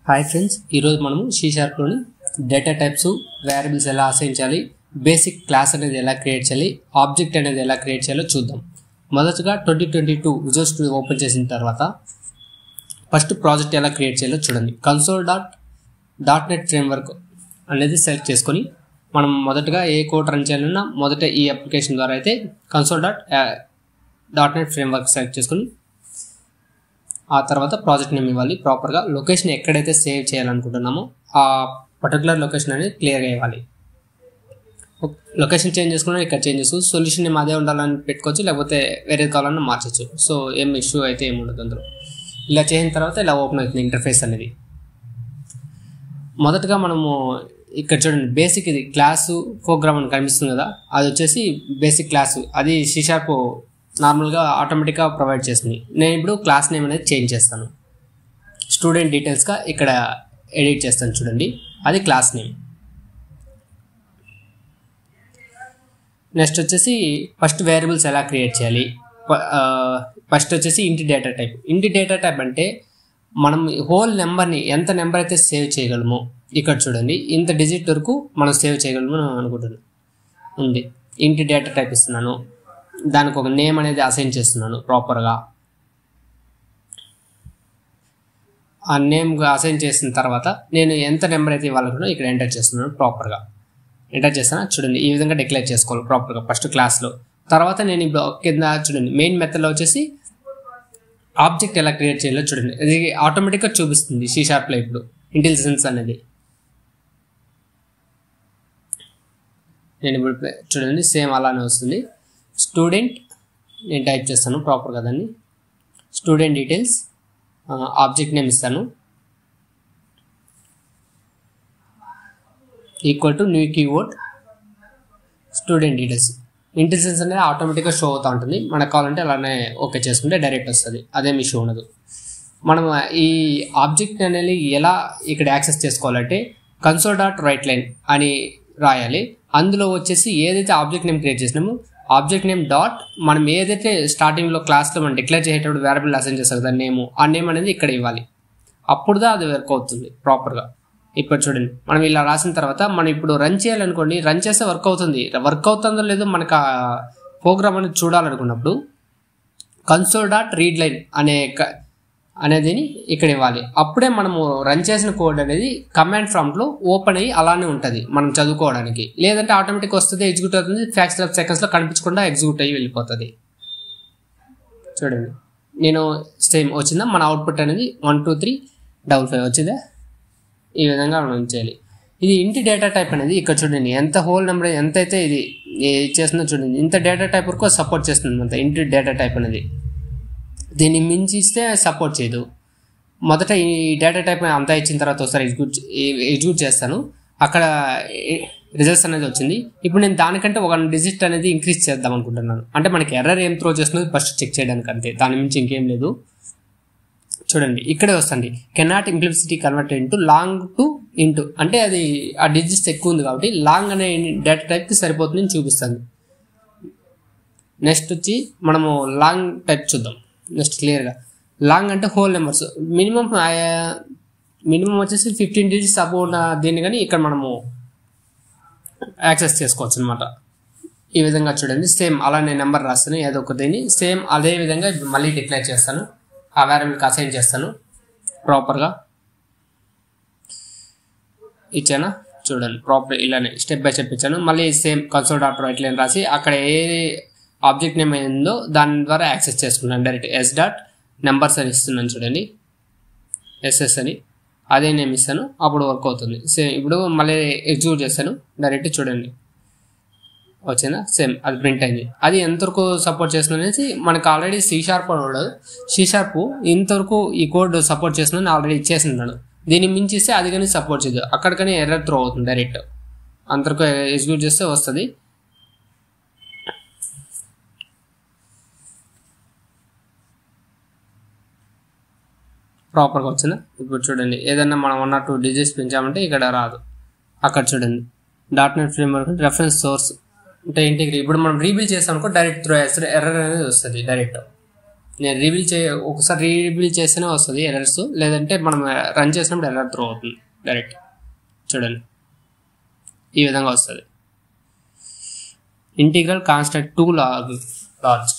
Hi friends, ఈరోజు మనము C# లోని డేటా టైప్స్, వేరియబుల్స్ ఎలా అసైన్ చేయాలి, బేసిక్ క్లాస్ అనేది ఎలా క్రియేట్ చేయాలి, ఆబ్జెక్ట్ అనేది ఎలా క్రియేట్ చేయాలో చూద్దాం. మొదటగా 2022 విజువల్ స్టూడియో ఓపెన్ చేసిన తర్వాత ఫస్ట్ ప్రాజెక్ట్ ఎలా క్రియేట్ చేయాలో చూడండి. console.net ఫ్రేమ్వర్క్ అనేది సెలెక్ట్ చేసుకొని మనం మొదటగా ఏ కోడ్ రన్ చేయాలన్నా మొదట ఈ అప్లికేషన్ ద్వారా అయితే console.net ఫ్రేమ్వర్క్ సెలెక్ట్ చేసుకొని ఆ తర్వాత ప్రాజెక్ట్ నేమ్ ఇవ్వాలి. ప్రాపర్గా లొకేషన్ ఎక్కడైతే సేవ్ చేయాలనుకుంటున్నామో ఆ పర్టికులర్ లొకేషన్ అనేది క్లియర్గా ఇవ్వాలి. లొకేషన్ చేంజ్ చేసుకున్నా ఇక్కడ చేంజ్ చేసుకోవచ్చు. సొల్యూషన్ నేమ్ అదే ఉండాలని పెట్టుకోవచ్చు, లేకపోతే వేరేది కావాలన్నా మార్చచ్చు. సో ఏం ఇష్యూ అయితే ఏముండదు అందులో. ఇలా చేసిన తర్వాత ఇలా ఓపెన్ అవుతుంది ఇంటర్ఫేస్ అనేది. మొదటగా మనము ఇక్కడ చూడండి, బేసిక్ ఇది క్లాసు ప్రోగ్రామ్ అని కనిపిస్తుంది కదా, అది వచ్చేసి బేసిక్ క్లాసు. అది C# నార్మల్గా ఆటోమేటిక్గా ప్రొవైడ్ చేస్తుంది. నేను ఇప్పుడు క్లాస్ నేమ్ అనేది చేంజ్ చేస్తాను. స్టూడెంట్ డీటెయిల్స్గా ఇక్కడ ఎడిట్ చేస్తాను చూడండి, అది క్లాస్ నేమ్. నెక్స్ట్ వచ్చేసి ఫస్ట్ వేరియబుల్స్ ఎలా క్రియేట్ చేయాలి. ఫస్ట్ వచ్చేసి ఇంటి డేటా టైప్. ఇంటి డేటా టైప్ అంటే మనం హోల్ నెంబర్ని ఎంత నెంబర్ అయితే సేవ్ చేయగలమో ఇక్కడ చూడండి, ఇంత డిజిట్ వరకు మనం సేవ్ చేయగలము అనుకుంటున్నాను. ఉంది ఇంటి డేటా టైప్ ఇస్తున్నాను, దానికి ఒక నేమ్ అనేది అసైన్ చేస్తున్నాను. ప్రాపర్గా ఆ నేమ్గా అసైన్ చేసిన తర్వాత నేను ఎంత నెంబర్ అయితే ఇవ్వాలనుకున్నా ఇక్కడ ఎంటర్ చేస్తున్నాను. ప్రాపర్గా ఎంటర్ చేస్తాను చూడండి, ఈ విధంగా డిక్లేర్ చేసుకోవాలి ప్రాపర్గా ఫస్ట్ క్లాస్లో. తర్వాత నేను ఇప్పుడు కింద చూడండి మెయిన్ మెథడ్లో వచ్చేసి ఆబ్జెక్ట్ ఎలా క్రియేట్ చేయాలో చూడండి, అది ఆటోమేటిక్గా చూపిస్తుంది C# ఇప్పుడు ఇంటెలిజెన్స్ అనేది. నేను ఇప్పుడు చూడండి సేమ్ అలానే వస్తుంది. స్టూడెంట్ నేను టైప్ చేస్తాను ప్రాపర్గా దాన్ని. స్టూడెంట్ డీటెయిల్స్, ఆబ్జెక్ట్ నేమ్ ఇస్తాను, equal to new keyword student details. Intelligence అనేది ఆటోమేటిక్గా షో అవుతూ ఉంటుంది. మనకు కావాలంటే అలానే ఓకే చేసుకుంటే డైరెక్ట్ వస్తుంది, అదేమి ఇష్యూ ఉండదు. మనం ఈ ఆబ్జెక్ట్ అనేది ఎలా ఇక్కడ యాక్సెస్ చేసుకోవాలంటే console.writeLine అని రాయాలి. అందులో వచ్చేసి ఏదైతే ఆబ్జెక్ట్ నేమ్ క్రియేట్ చేసినామో ఆబ్జెక్ట్ నేమ్ డాట్ మనం ఏదైతే స్టార్టింగ్లో క్లాస్లో మనం డిక్లేర్ చేసేటప్పుడు వేరియబుల్ అసైన్ చేస్తాం కదా నేమ్, ఆ నేమ్ అనేది ఇక్కడ ఇవ్వాలి. అప్పుడుదా అది వర్క్ అవుతుంది ప్రాపర్గా. ఇప్పుడు చూడండి, మనం ఇలా రాసిన తర్వాత మనం ఇప్పుడు రన్ చేయాలనుకోండి, రన్ చేస్తే వర్క్ అవుతుంది. వర్క్ అవుతుందో లేదో మనకు ఆ ప్రోగ్రామ్ అనేది చూడాలనుకున్నప్పుడు console.readline అనేది ఇక్కడ ఇవ్వాలి. అప్పుడే మనము రన్ చేసిన కోడ్ అనేది కమాండ్ ప్రాంప్ట్లో ఓపెన్ అయ్యి అలానే ఉంటుంది మనం చదువుకోవడానికి. లేదంటే ఆటోమేటిక్ వస్తుంది, ఎగ్జిక్యూట్ అవుతుంది, ఫ్రాక్షన్ ఆఫ్ సెకండ్స్లో కనిపించకుండా ఎగ్జిక్యూట్ అయ్యి వెళ్ళిపోతుంది. చూడండి నేను సేమ్ వచ్చిందా, మన అవుట్పుట్ అనేది 12355 వచ్చిందా. ఈ విధంగా మనం చేయాలి. ఇది ఇంటి డేటా టైప్ అనేది ఇక్కడ చూడండి, ఎంత హోల్ నెంబర్ ఎంత అయితే ఇది చేస్తుందో చూడండి, ఇంత డేటా టైప్ వరకు సపోర్ట్ చేస్తుంది అంత ఇంటి డేటా టైప్ అనేది. దీన్ని మించి ఇస్తే సపోర్ట్ చేయదు. మొదట ఈ డేటా టైప్ అంతా ఇచ్చిన తర్వాత ఒకసారి ఎగ్జిక్యూట్ చేస్తాను, అక్కడ రిజల్ట్స్ అనేది వచ్చింది. ఇప్పుడు నేను దానికంటే ఒక డిజిట్ అనేది ఇంక్రీజ్ చేద్దాం అనుకుంటున్నాను. అంటే మనకి ఎర్రర్ ఏం త్రో చేస్తుంది ఫస్ట్ చెక్ చేయడానికి, అంతే, దాని మించి ఇంకేం లేదు. చూడండి ఇక్కడే వస్తుంది, cannot implicitly convert into long to into, అంటే అది ఆ డిజిట్స్ ఎక్కువ ఉంది కాబట్టి లాంగ్ అనే డేటా టైప్కి సరిపోతుంది అని చూపిస్తుంది. నెక్స్ట్ వచ్చి మనము లాంగ్ టైప్ చూద్దాం. నెక్స్ట్ క్లియర్గా లాంగ్ అంటే హోల్ నెంబర్స్ మినిమం వచ్చేసి 15 డిజిట్స్ అబౌవ్ దీన్ని కానీ ఇక్కడ మనము యాక్సెస్ చేసుకోవచ్చు అనమాట. ఈ విధంగా చూడండి సేమ్ అలానే నెంబర్ రాస్తాను ఏదో ఒక దీన్ని, సేమ్ అదే విధంగా మళ్ళీ డిక్లేర్ చేస్తాను, ఆ వేరియబుల్కి అసైన్ చేస్తాను. ప్రాపర్గా ఇచ్చాను చూడండి, ప్రాపర్ ఇలానే స్టెప్ బై స్టెప్ ఇచ్చాను. మళ్ళీ సేమ్ console.writeLine రాసి అక్కడ ఏ ఆబ్జెక్ట్ నేమ్ అయిందో దాని ద్వారా యాక్సెస్ చేసుకున్నాను. డైరెక్ట్ s.numbers అని ఇస్తున్నాను చూడండి, SS అని అదే నేమ్ ఇస్తాను, అప్పుడు వర్క్ అవుతుంది. సేమ్ ఇప్పుడు మళ్ళీ ఎగ్జిక్యూట్ చేస్తాను డైరెక్ట్ చూడండి వచ్చిందా, సేమ్ అది ప్రింట్ అయింది. అది ఎంతవరకు సపోర్ట్ చేస్తుంది అనేసి మనకు ఆల్రెడీ C# ఇంతవరకు ఈ కోడ్ సపోర్ట్ చేస్తుందని ఆల్రెడీ ఇచ్చేసినాడు. దీన్ని మించి ఇస్తే అది కానీ సపోర్ట్ చేయదు, అక్కడికనే ఎర్రర్ త్రో అవుతుంది. డైరెక్ట్ అంతవరకు ఎగ్జిక్యూట్ చేస్తే వస్తుంది. ప్రాపర్గా వచ్చిందా. ఇప్పుడు చూడండి ఏదన్నా మనం 1 or 2 డిజిట్స్ పెంచామంటే ఇక్కడ రాదు. అక్కడ చూడండి .NET ఫ్రేమ్వర్క్ రెఫరెన్స్ సోర్స్ అంటే ఇంటిగ్రేట్. ఇప్పుడు మనం రీబిల్డ్ చేసాం అనుకో డైరెక్ట్ త్రో చేస్తారు, ఎర్రర్ అనేది వస్తుంది డైరెక్ట్. నేను ఒకసారి రీబిల్ చేస్తేనే వస్తుంది ఎర్రర్స్, లేదంటే మనం రన్ చేసినప్పుడు ఎర్రర్ త్రో అవుతుంది డైరెక్ట్. చూడండి ఈ విధంగా వస్తుంది. ఇంటిగ్రల్ కాన్స్టెంట్ 2 లార్జ్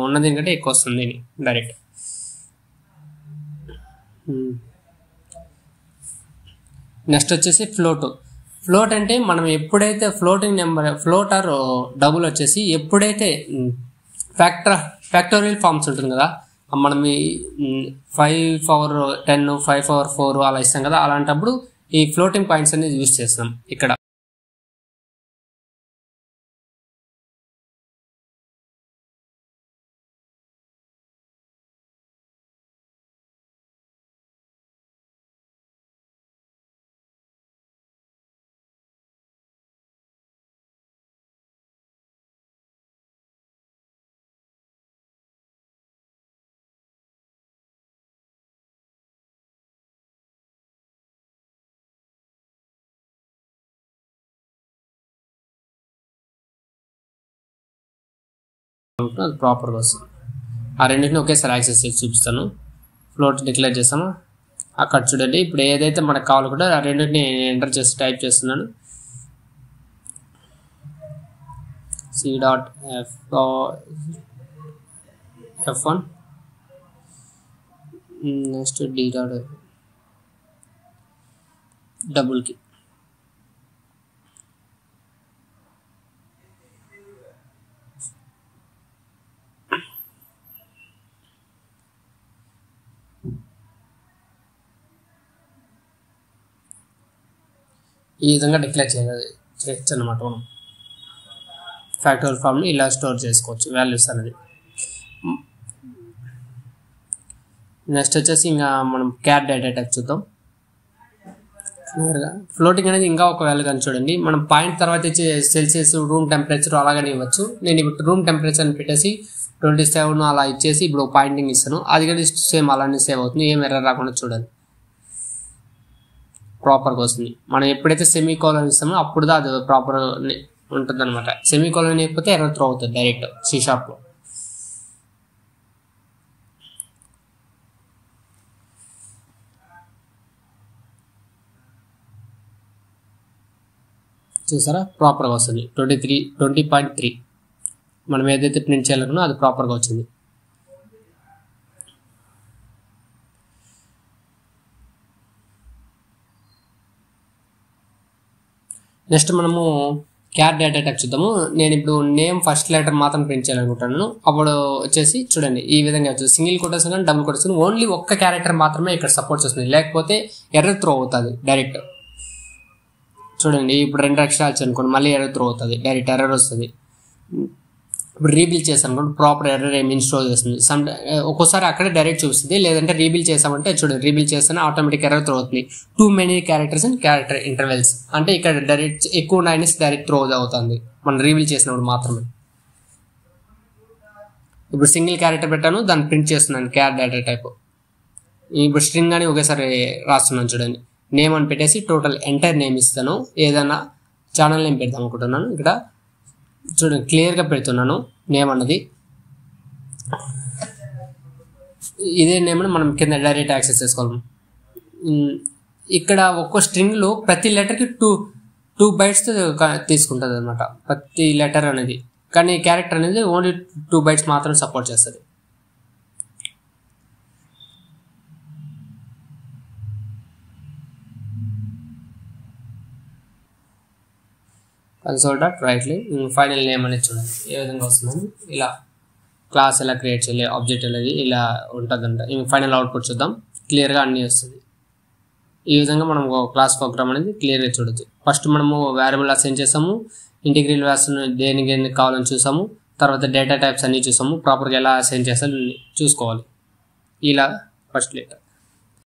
ఉన్నది ఎందుకంటే ఎక్కువ వస్తుంది డైరెక్ట్. నెక్స్ట్ వచ్చేసి ఫ్లోట్ అంటే మనం ఎప్పుడైతే ఫ్లోటింగ్ నెంబర్ ఆర్ డబుల్ వచ్చేసి ఎప్పుడైతే ఫ్యాక్టోరియల్ ఫార్మ్స్ ఉంటుంది కదా, మనం 5/10 5/4 అలా ఇస్తాం కదా, అలాంటప్పుడు ఈ ఫ్లోటింగ్ పాయింట్స్ అనేది యూజ్ చేస్తాం ఇక్కడ. అది ప్రాపర్గా వస్తుంది. ఆ రెండింటిని ఒకేసారి యాక్సెస్ చేసి చూపిస్తాను. ఫ్లోట్ డిక్లేర్ చేస్తాము అక్కడ చూడండి. ఇప్పుడు ఏదైతే మనకు కావాలో కూడా ఆ రెండింటిని ఎంటర్ చేసి టైప్ చేస్తున్నాను. C.F1 నెక్స్ట్ D.F డబుల్ కి ఈ విధంగా డిక్లేర్ చేయొచ్చు అన్నమాట. మనం ఫ్యాక్టోరియల్ ఫామ్ని ఇలా స్టోర్ చేసుకోవచ్చు వాల్యూస్ అనేది. నెక్స్ట్ వచ్చేసి ఇంకా మనం క్యాట్ డేటా టైప్ చూద్దాం. క్లియర్గా ఫ్లోటింగ్ అనేది ఇంకా ఒక వాల్యూ కానీ చూడండి. మనం పాయింట్ తర్వాత ఇచ్చే సెల్సియస్, రూమ్ టెంపరేచర్ అలాగనే ఇవ్వచ్చు. నేను ఇప్పుడు రూమ్ టెంపరేచర్ అని పెట్టేసి 27 అలా ఇచ్చేసి ఇప్పుడు పాయింటింగ్ ఇస్తాను. అది కానీ సేమ్ అలానే సేవ్ అవుతుంది, ఏం ఎర్రర్ రాకుండా చూడండి, ప్రాపర్గా వస్తుంది. మనం ఎప్పుడైతే సెమీకోలన్ ఇస్తామో అప్పుడు అది ప్రాపర్ ఉంటుంది అనమాట. సెమీకోలన్ లేకపోతే ఎర్రర్ త్రో అవుతుంది డైరెక్ట్ C#. చూసారా ప్రాపర్గా వస్తుంది. 20.3 మనం ఏదైతే ప్రింట్ చేయాలనుకున్నా అది ప్రాపర్గా వచ్చింది. నెక్స్ట్ మనము క్యాట్ డేటా టైప్ చూద్దాము. నేను ఇప్పుడు నేమ్ ఫస్ట్ లెటర్ మాత్రం ప్రింట్ చేయాలనుకుంటున్నాను. అప్పుడు వచ్చేసి చూడండి ఈ విధంగా వచ్చేసి సింగిల్ కొటేషన్ కానీ డబుల్ కొటేషన్ ఓన్లీ ఒక్క క్యారెక్టర్ మాత్రమే ఇక్కడ సపోర్ట్ చేస్తుంది, లేకపోతే ఎర్రర్ త్రో అవుతుంది డైరెక్ట్. చూడండి ఇప్పుడు 2 అక్షరాలు అనుకోండి, మళ్ళీ ఎర్రర్ త్రో అవుతుంది, డైరెక్ట్ ఎర్రర్ వస్తుంది. ఇప్పుడు రీబిల్ చేసాను అనుకోండి, ప్రాపర్ ఎర్రర్ ఏమి ఇన్స్టాల్ చేస్తుంది. ఒక్కోసారి అక్కడే డైరెక్ట్ చూస్తుంది, లేదంటే రీబిల్ చేసామంటే చూడండి రీబిల్ చేస్తేనే ఆటోమేటిక్ ఎర్రర్ త్రో అవుతుంది. Too many characters and character intervals అంటే ఇక్కడ డైరెక్ట్ ఎక్కువ ఉన్నాయని డైరెక్ట్ త్రో అవుతుంది మనం రీబిల్ చేసినప్పుడు మాత్రమే. ఇప్పుడు సింగిల్ క్యారెక్టర్ పెట్టాను, దాన్ని ప్రింట్ చేస్తున్నాను క్యాట్ డేటా టైప్. ఇప్పుడు స్ట్రింగ్ అని ఒకేసారి రాస్తున్నాను చూడండి. నేమ్ అని పెట్టేసి టోటల్ ఎంటైర్ నేమ్ ఇస్తాను. ఏదైనా ఛానల్ నేమ్ పెడతాం అనుకుంటున్నాను. ఇక్కడ చూడండి క్లియర్గా పెడుతున్నాను నేమ్ అన్నది. ఇదే నేమ్ని మనం కింద డైరెక్ట్ యాక్సెస్ చేసుకోవాలి. ఇక్కడ ఒక్కో స్ట్రింగ్లో ప్రతి లెటర్కి టూ బైట్స్ తీసుకుంటుంది అనమాట ప్రతి లెటర్ అనేది. కానీ క్యారెక్టర్ అనేది ఓన్లీ 2 బైట్స్ మాత్రం సపోర్ట్ చేస్తుంది. console.writeley ఫైనల్ నేమ్ అనేది చూడండి ఏ విధంగా వస్తుందని. ఇలా క్లాస్ ఎలా క్రియేట్ చేయాలి, ఆబ్జెక్ట్ అనేది ఇలా ఉంటుందంట. ఫైనల్ అవుట్పుట్ చూద్దాం, క్లియర్గా అన్నీ వస్తుంది. ఈ విధంగా మనం ఒక క్లాస్ ప్రోగ్రామ్ అనేది క్లియర్గా చూడొచ్చు. ఫస్ట్ మనము వేరియబుల్ అసైన్ చేసాము, ఇంటిగ్రల్ వ్యాల్యూస్ దేనికి కావాలని చూసాము, తర్వాత డేటా టైప్స్ అన్నీ చూసాము. ప్రాపర్గా ఎలా అసైన్ చేస్తామో చూసుకోవాలి. ఇలా ఫస్ట్ లెటర్